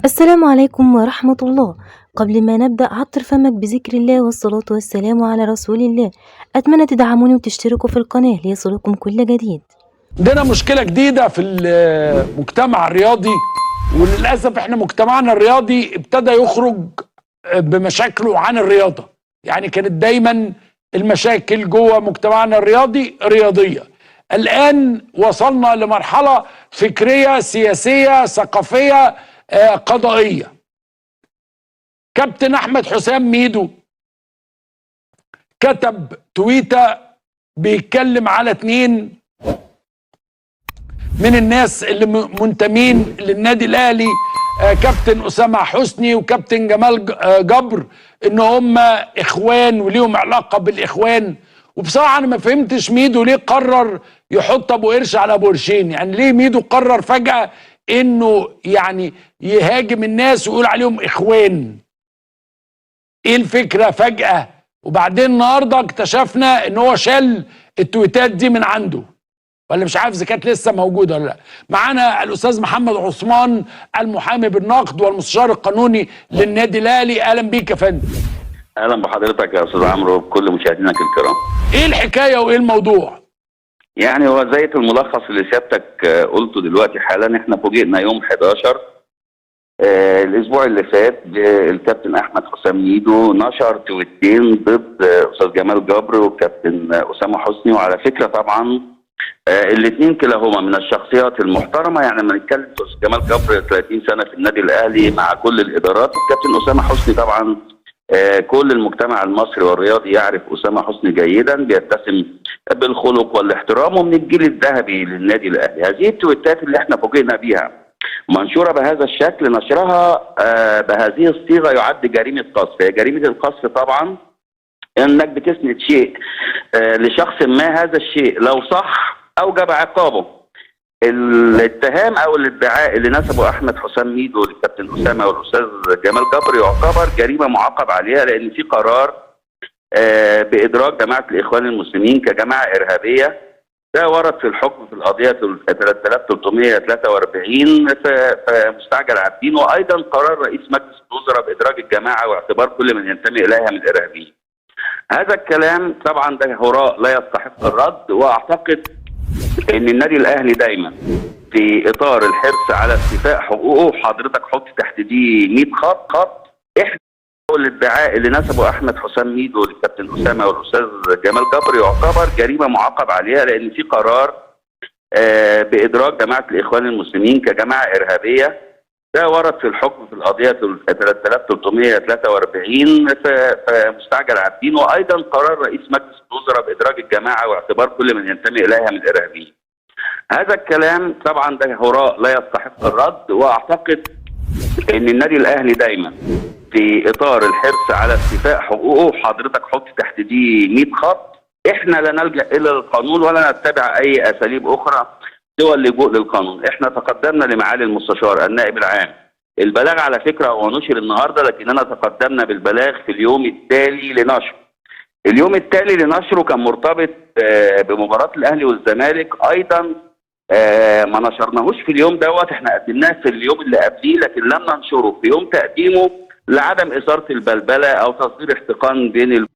السلام عليكم ورحمة الله. قبل ما نبدأ عطر فمك بذكر الله والصلاة والسلام على رسول الله. أتمنى تدعموني وتشتركوا في القناة ليصلكم كل جديد. عندنا مشكلة جديدة في المجتمع الرياضي، وللأسف احنا مجتمعنا الرياضي ابتدى يخرج بمشاكله عن الرياضة. يعني كانت دايما المشاكل جوه مجتمعنا الرياضي رياضية. الآن وصلنا لمرحلة فكرية سياسية ثقافية قضائية. كابتن أحمد حسام ميدو كتب تويتة بيتكلم على 2 من الناس اللي منتمين للنادي الاهلي، كابتن اسامه حسني وكابتن جمال جبر، ان هم اخوان وليهم علاقه بالاخوان. وبصراحه انا ما فهمتش ميدو ليه قرر يحط ابو قرش على ابو قرشين. يعني ليه ميدو قرر فجاه انه يعني يهاجم الناس ويقول عليهم اخوان؟ ايه الفكره فجاه؟ وبعدين النهارده اكتشفنا ان هو شال التويتات دي من عنده، ولا مش عارف اذا كانت لسه موجوده ولا لا. معانا الاستاذ محمد عثمان، المحامي بالنقد والمستشار القانوني للنادي الاهلي. اهلا بيك يا فندم. اهلا بحضرتك يا استاذ عمرو وبكل مشاهدينك الكرام. ايه الحكايه وايه الموضوع؟ يعني هو زي الملخص اللي سيادتك قلته دلوقتي حالا. احنا فوجئنا يوم 11 الاسبوع اللي فات الكابتن احمد حسام ميدو نشر تويتين ضد استاذ جمال جبر والكابتن اسامه حسني. وعلى فكره طبعا الاثنين كلاهما من الشخصيات المحترمه. يعني لما نتكلم استاذ جمال جبر 30 سنه في النادي الاهلي مع كل الادارات، الكابتن اسامه حسني طبعا كل المجتمع المصري والرياضي يعرف اسامه حسني جيدا، بيتسم بالخلق والاحترام ومن الجيل الذهبي للنادي الاهلي. هذه التويتات اللي احنا فوجئنا بيها منشوره بهذا الشكل، نشرها بهذه الصيغه يعد جريمه قذف. هي جريمه القذف طبعا انك بتسند شيء لشخص ما، هذا الشيء لو صح اوجب عقابه. الاتهام او الادعاء اللي نسبه احمد حسام ميدو للكابتن اسامه والاستاذ جمال جبر يعتبر جريمه معاقب عليها، لان في قرار بادراج جماعه الاخوان المسلمين كجماعه ارهابيه. ده ورد في الحكم في القضيه 3343 في مستعجل عابدين، وايضا قرار رئيس مجلس الوزراء بادراج الجماعه واعتبار كل من ينتمي اليها من الارهابيين. هذا الكلام طبعا ده هراء لا يستحق الرد. واعتقد ان النادي الاهلي دايما في اطار الحرص على استيفاء حقوقه، حضرتك حط تحت دي 100 خط. احنا الادعاء اللي نسبه احمد حسام ميدو للكابتن اسامه والاستاذ جمال جبر يعتبر جريمه معاقب عليها، لان في قرار بادراج جماعه الاخوان المسلمين كجماعه ارهابيه. ده ورد في الحكم في القضيه 3343 في مستعجل عابدين، وايضا قرار رئيس مجلس الوزراء بادراج الجماعه واعتبار كل من ينتمي اليها من الارهابيين. هذا الكلام طبعا ده هراء لا يستحق الرد. واعتقد ان النادي الاهلي دايما في اطار الحرص على استيفاء حقوقه، حضرتك حط تحت دي 100 خط. احنا لا نلجا الى القانون ولا نتبع اي اساليب اخرى سوى اللجوء للقانون. احنا تقدمنا لمعالي المستشار النائب العام البلاغ، على فكره هو نشر النهارده، لكننا تقدمنا بالبلاغ في اليوم التالي لنشره. اليوم التالي لنشره كان مرتبط بمباراه الاهلي والزمالك. ايضا ما نشرناهوش في اليوم دوت، احنا قدمناه في اليوم اللي قبليه، لكن لم ننشره في يوم تقديمه لعدم اثاره البلبله او تصدير احتقان بين